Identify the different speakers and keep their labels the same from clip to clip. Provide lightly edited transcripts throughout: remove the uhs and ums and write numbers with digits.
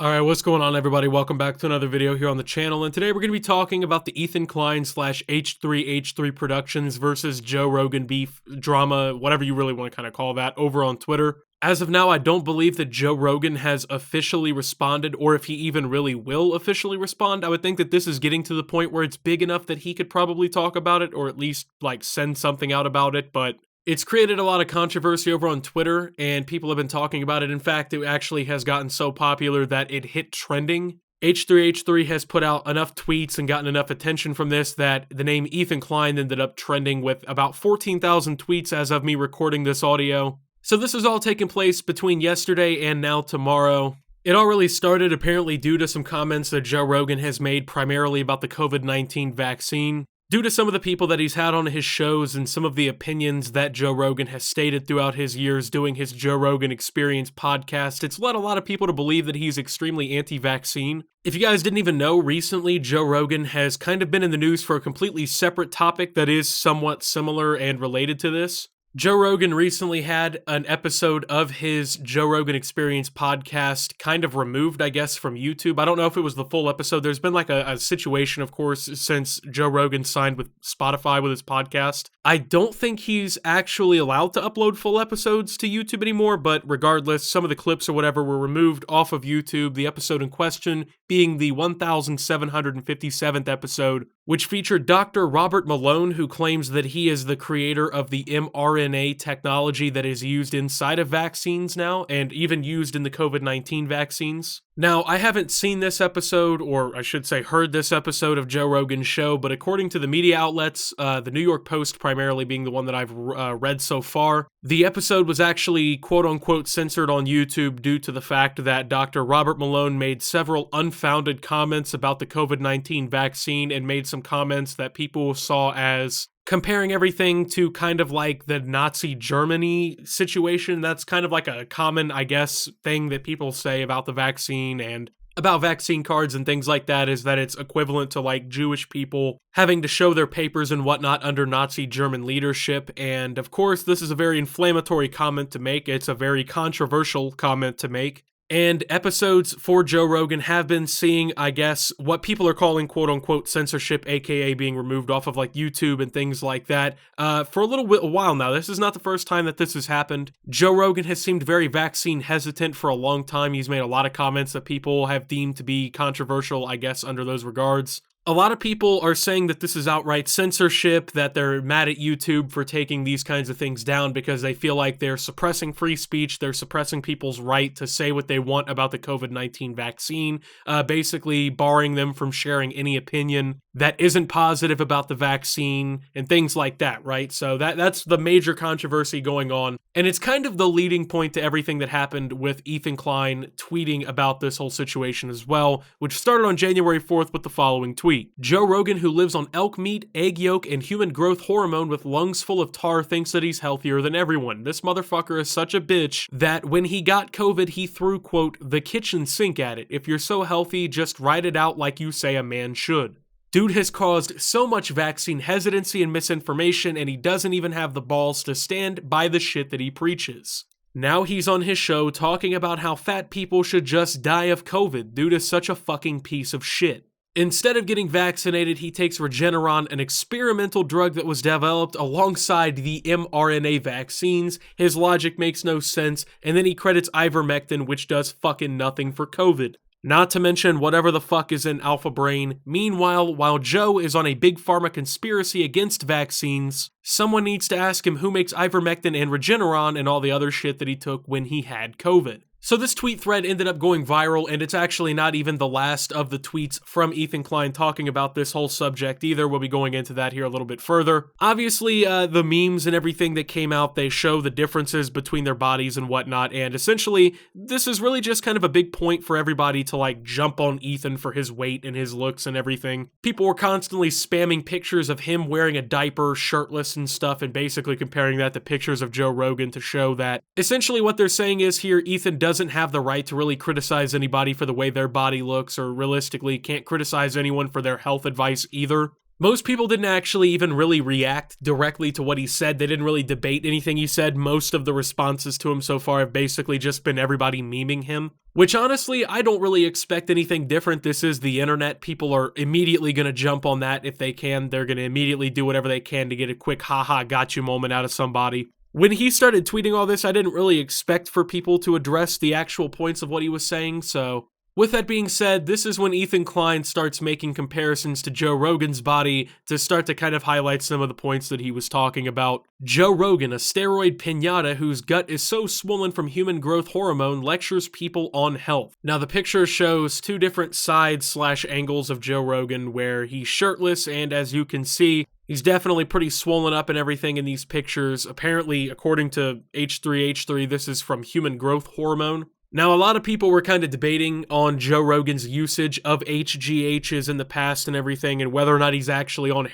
Speaker 1: Alright, what's going on everybody? Welcome back to another video here on the channel, and today we're going to be talking about the Ethan Klein slash H3H3 Productions versus Joe Rogan beef drama, whatever you really want to kind of call that, over on Twitter. As of now, I don't believe that Joe Rogan has officially responded, or if he even really will officially respond. I would think that this is getting to the point where it's big enough that he could probably talk about it, or at least, like, send something out about it, but it's created a lot of controversy over on Twitter, and people have been talking about it. In fact, it actually has gotten so popular that it hit trending. H3H3 has put out enough tweets and gotten enough attention from this that the name Ethan Klein ended up trending with about 14,000 tweets as of me recording this audio. So this has all taken place between yesterday and now tomorrow. It all really started apparently due to some comments that Joe Rogan has made primarily about the COVID-19 vaccine. Due to some of the people that he's had on his shows and some of the opinions that Joe Rogan has stated throughout his years doing his Joe Rogan Experience podcast, it's led a lot of people to believe that he's extremely anti-vaccine. If you guys didn't even know, recently Joe Rogan has kind of been in the news for a completely separate topic that is somewhat similar and related to this. Joe Rogan recently had an episode of his Joe Rogan Experience podcast kind of removed, I guess, from YouTube. I don't know if it was the full episode. There's been like a situation, of course, since Joe Rogan signed with Spotify with his podcast. I don't think he's actually allowed to upload full episodes to YouTube anymore, but regardless, some of the clips or whatever were removed off of YouTube. The episode in question being the 1757th episode, which featured Dr. Robert Malone, who claims that he is the creator of the mRNA technology that is used inside of vaccines now, and even used in the COVID-19 vaccines. Now, I haven't seen this episode, or I should say heard this episode of Joe Rogan's show, but according to the media outlets, the New York Post primarily being the one that I've read so far, the episode was actually quote-unquote censored on YouTube due to the fact that Dr. Robert Malone made several unfounded comments about the COVID-19 vaccine and made some comments that people saw as comparing everything to kind of like the Nazi Germany situation. That's kind of like a common, I guess, thing that people say about the vaccine and about vaccine cards and things like that, is that it's equivalent to like Jewish people having to show their papers and whatnot under Nazi German leadership. And of course, this is a very inflammatory comment to make. It's a very controversial comment to make. And episodes for Joe Rogan have been seeing, I guess, what people are calling quote-unquote censorship, aka being removed off of like YouTube and things like that, for a while now. This is not the first time that this has happened. Joe Rogan has seemed very vaccine hesitant for a long time. He's made a lot of comments that people have deemed to be controversial, I guess, under those regards. A lot of people are saying that this is outright censorship, that they're mad at YouTube for taking these kinds of things down because they feel like they're suppressing free speech, they're suppressing people's right to say what they want about the COVID-19 vaccine, basically barring them from sharing any opinion that isn't positive about the vaccine and things like that, right? So that's the major controversy going on, and it's kind of the leading point to everything that happened with Ethan Klein tweeting about this whole situation as well, which started on January 4th with the following tweet. Joe Rogan, who lives on elk meat, egg yolk, and human growth hormone with lungs full of tar, thinks that he's healthier than everyone. This motherfucker is such a bitch that when he got COVID, he threw, quote, the kitchen sink at it. If you're so healthy, just write it out like you say a man should. Dude has caused so much vaccine hesitancy and misinformation, and he doesn't even have the balls to stand by the shit that he preaches. Now he's on his show talking about how fat people should just die of COVID. Dude is such a fucking piece of shit. Instead of getting vaccinated, he takes Regeneron, an experimental drug that was developed alongside the mRNA vaccines. His logic makes no sense, and then he credits ivermectin, which does fucking nothing for COVID. Not to mention whatever the fuck is in Alpha Brain. Meanwhile, while Joe is on a big pharma conspiracy against vaccines, someone needs to ask him who makes ivermectin and Regeneron and all the other shit that he took when he had COVID. So this tweet thread ended up going viral, and it's actually not even the last of the tweets from Ethan Klein talking about this whole subject either. We'll be going into that here a little bit further. Obviously, the memes and everything that came out, they show the differences between their bodies and whatnot, and essentially, this is really just kind of a big point for everybody to like jump on Ethan for his weight and his looks and everything. People were constantly spamming pictures of him wearing a diaper, shirtless and stuff, and basically comparing that to pictures of Joe Rogan to show that essentially what they're saying is here, Ethan doesn't have the right to really criticize anybody for the way their body looks, or realistically can't criticize anyone for their health advice either. Most people didn't actually even really react directly to what he said. They didn't really debate anything he said. Most of the responses to him so far have basically just been everybody memeing him. Which honestly, I don't really expect anything different. This is the internet. People are immediately going to jump on that if they can. They're going to immediately do whatever they can to get a quick haha got you moment out of somebody. When he started tweeting all this, I didn't really expect for people to address the actual points of what he was saying, so with that being said, this is when Ethan Klein starts making comparisons to Joe Rogan's body to start to kind of highlight some of the points that he was talking about. Joe Rogan, a steroid piñata whose gut is so swollen from human growth hormone, lectures people on health. Now the picture shows two different sides/angles of Joe Rogan where he's shirtless, and as you can see, he's definitely pretty swollen up and everything in these pictures. Apparently, according to H3H3, this is from human growth hormone. Now, a lot of people were kind of debating on Joe Rogan's usage of HGHs in the past and everything, and whether or not he's actually on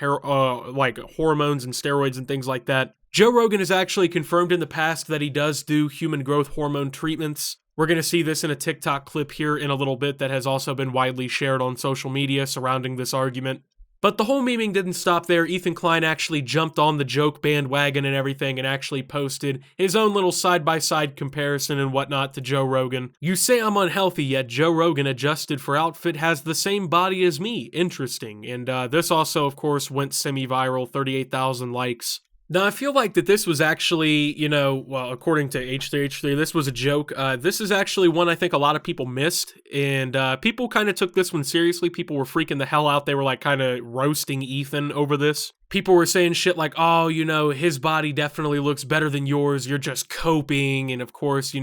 Speaker 1: like hormones and steroids and things like that. Joe Rogan has actually confirmed in the past that he does do human growth hormone treatments. We're going to see this in a TikTok clip here in a little bit that has also been widely shared on social media surrounding this argument. But the whole memeing didn't stop there. Ethan Klein actually jumped on the joke bandwagon and everything and actually posted his own little side-by-side comparison and whatnot to Joe Rogan. You say I'm unhealthy, yet Joe Rogan, adjusted for outfit, has the same body as me. Interesting. And this also, of course, went semi-viral, 38,000 likes. Now, I feel like that this was actually, well, according to H3H3, this was a joke. This is actually one I think a lot of people missed, and people kind of took this one seriously. People were freaking the hell out. They were like kind of roasting Ethan over this. People were saying shit like, oh, his body definitely looks better than yours. You're just coping. And of course,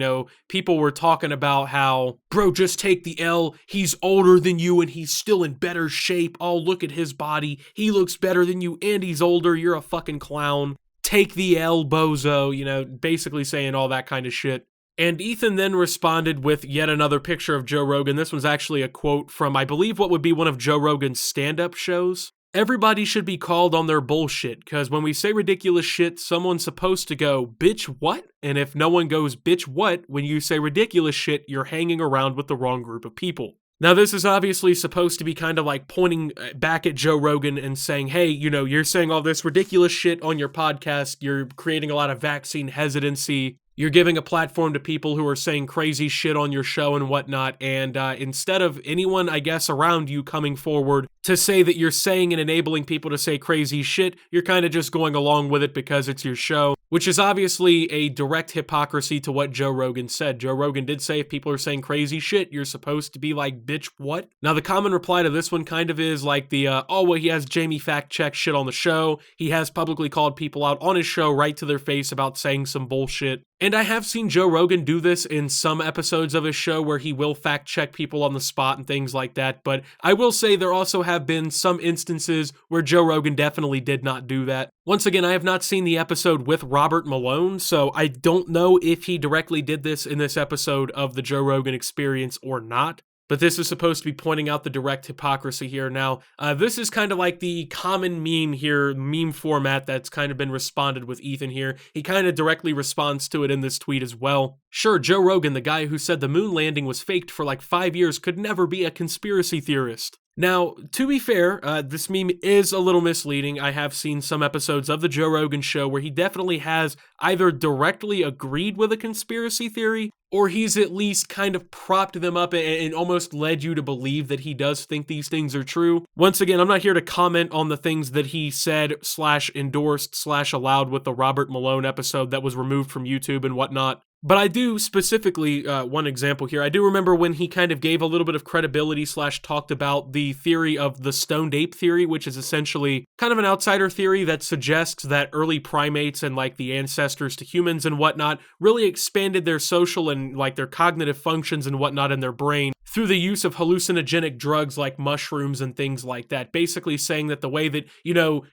Speaker 1: people were talking about how, bro, just take the L. He's older than you and he's still in better shape. Oh, look at his body. He looks better than you and he's older. You're a fucking clown. Take the L, bozo. Basically saying all that kind of shit. And Ethan then responded with yet another picture of Joe Rogan. This was actually a quote from, I believe, what would be one of Joe Rogan's stand-up shows. Everybody should be called on their bullshit, because when we say ridiculous shit, someone's supposed to go, bitch, what? And if no one goes, bitch, what? When you say ridiculous shit, you're hanging around with the wrong group of people. Now, this is obviously supposed to be kind of like pointing back at Joe Rogan and saying, hey, you're saying all this ridiculous shit on your podcast. You're creating a lot of vaccine hesitancy. You're giving a platform to people who are saying crazy shit on your show and whatnot, and instead of anyone, I guess, around you coming forward to say that you're saying and enabling people to say crazy shit, you're kind of just going along with it because it's your show, which is obviously a direct hypocrisy to what Joe Rogan said. Joe Rogan did say if people are saying crazy shit, you're supposed to be like, bitch, what? Now, the common reply to this one kind of is like the, he has Jamie fact-check shit on the show. He has publicly called people out on his show right to their face about saying some bullshit. And I have seen Joe Rogan do this in some episodes of his show where he will fact-check people on the spot and things like that, but I will say there also have been some instances where Joe Rogan definitely did not do that. Once again, I have not seen the episode with Robert Malone, so I don't know if he directly did this in this episode of the Joe Rogan Experience or not. But this is supposed to be pointing out the direct hypocrisy here. Now, this is kind of like the common meme here, meme format that's kind of been responded with Ethan here. He kind of directly responds to it in this tweet as well. Sure, Joe Rogan, the guy who said the moon landing was faked for like 5 years, could never be a conspiracy theorist. Now, to be fair, this meme is a little misleading. I have seen some episodes of the Joe Rogan show where he definitely has either directly agreed with a conspiracy theory, or he's at least kind of propped them up and almost led you to believe that he does think these things are true. Once again, I'm not here to comment on the things that he said / endorsed / allowed with the Robert Malone episode that was removed from YouTube and whatnot. But I do specifically, one example here, I do remember when he kind of gave a little bit of credibility / talked about the theory of the stoned ape theory, which is essentially kind of an outsider theory that suggests that early primates and like the ancestors to humans and whatnot really expanded their social and like their cognitive functions and whatnot in their brain through the use of hallucinogenic drugs like mushrooms and things like that, basically saying that the way that,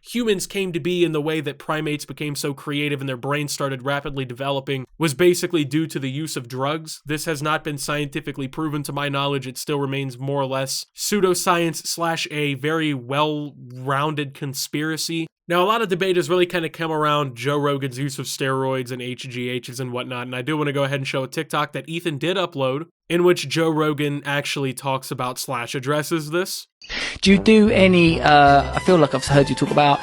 Speaker 1: humans came to be and the way that primates became so creative and their brains started rapidly developing was basically due to the use of drugs. This has not been scientifically proven to my knowledge. It still remains more or less pseudoscience / a very well-rounded conspiracy. Now, a lot of debate has really kind of come around Joe Rogan's use of steroids and HGHs and whatnot, and I do want to go ahead and show a TikTok that Ethan did upload in which Joe Rogan actually talks about / addresses this.
Speaker 2: Do you do any, I feel like I've heard you talk about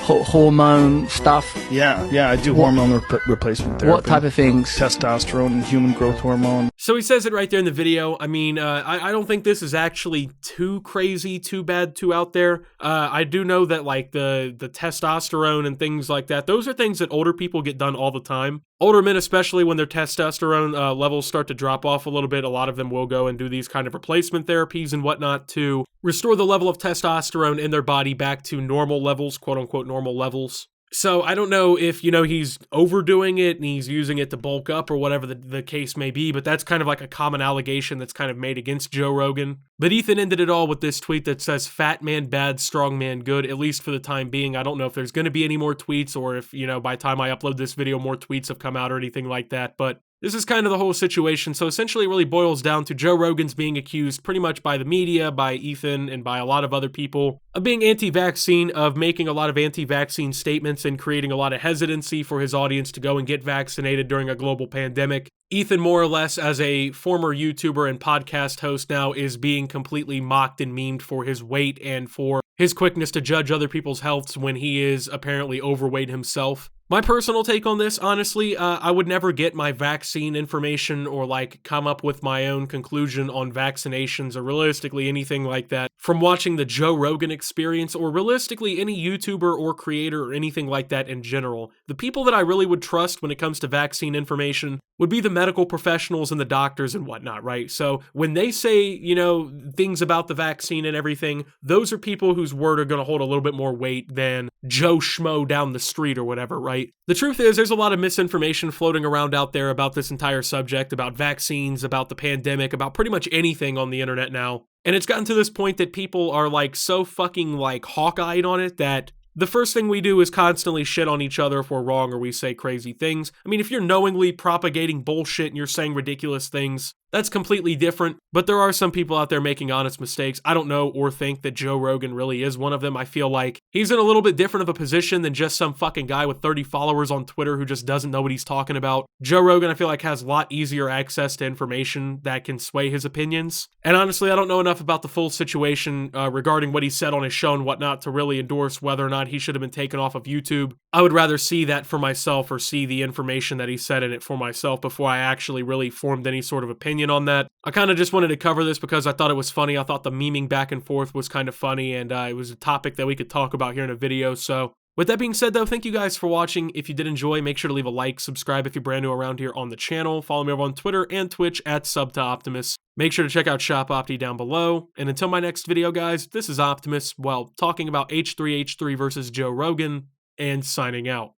Speaker 2: hormone stuff?
Speaker 3: Yeah, I do hormone replacement therapy.
Speaker 2: What type of things?
Speaker 3: Testosterone and human growth hormone.
Speaker 1: So he says it right there in the video. I mean, I don't think this is actually too crazy, too bad, too out there. I do know that like the testosterone and things like that, those are things that older people get done all the time. Older men, especially when their testosterone levels start to drop off a little bit, a lot of them will go and do these kind of replacement therapies and whatnot to restore the level of testosterone in their body back to normal levels, quote unquote normal levels. So I don't know if, you know, he's overdoing it and he's using it to bulk up or whatever the case may be, but that's kind of like a common allegation that's kind of made against Joe Rogan. But Ethan ended it all with this tweet that says, "Fat man bad, strong man good," at least for the time being. I don't know if there's going to be any more tweets or if, you know, by the time I upload this video, more tweets have come out or anything like that, but this is kind of the whole situation. So essentially it really boils down to Joe Rogan's being accused pretty much by the media, by Ethan, and by a lot of other people of being anti-vaccine, of making a lot of anti-vaccine statements and creating a lot of hesitancy for his audience to go and get vaccinated during a global pandemic. Ethan, more or less, as a former YouTuber and podcast host now, is being completely mocked and memed for his weight and for his quickness to judge other people's healths when he is apparently overweight himself. My personal take on this, honestly, I would never get my vaccine information or like come up with my own conclusion on vaccinations or realistically anything like that from watching the Joe Rogan Experience or realistically any YouTuber or creator or anything like that in general. The people that I really would trust when it comes to vaccine information would be the medical professionals and the doctors and whatnot, right? So when they say, you know, things about the vaccine and everything, those are people whose word are going to hold a little bit more weight than Joe Schmo down the street or whatever, right? The truth is, there's a lot of misinformation floating around out there about this entire subject, about vaccines, about the pandemic, about pretty much anything on the internet now. And it's gotten to this point that people are like so fucking like hawk-eyed on it that the first thing we do is constantly shit on each other if we're wrong or we say crazy things. I mean, if you're knowingly propagating bullshit and you're saying ridiculous things, that's completely different, but there are some people out there making honest mistakes. I don't know or think that Joe Rogan really is one of them. I feel like he's in a little bit different of a position than just some fucking guy with 30 followers on Twitter who just doesn't know what he's talking about. Joe Rogan, I feel like, has a lot easier access to information that can sway his opinions. And honestly, I don't know enough about the full situation regarding what he said on his show and whatnot to really endorse whether or not he should have been taken off of YouTube. I would rather see that for myself or see the information that he said in it for myself before I actually really formed any sort of opinion on that. I kind of just wanted to cover this because I thought it was funny. I thought the memeing back and forth was kind of funny, and it was a topic that we could talk about here in a video. So with that being said, though, thank you guys for watching. If you did enjoy, make sure to leave a like, subscribe if you're brand new around here on the channel. Follow me over on Twitter and Twitch at @SubToOptimus. Make sure to check out Shop Opti down below. And until my next video, guys, this is Optimus, well, talking about H3H3 versus Joe Rogan, and signing out.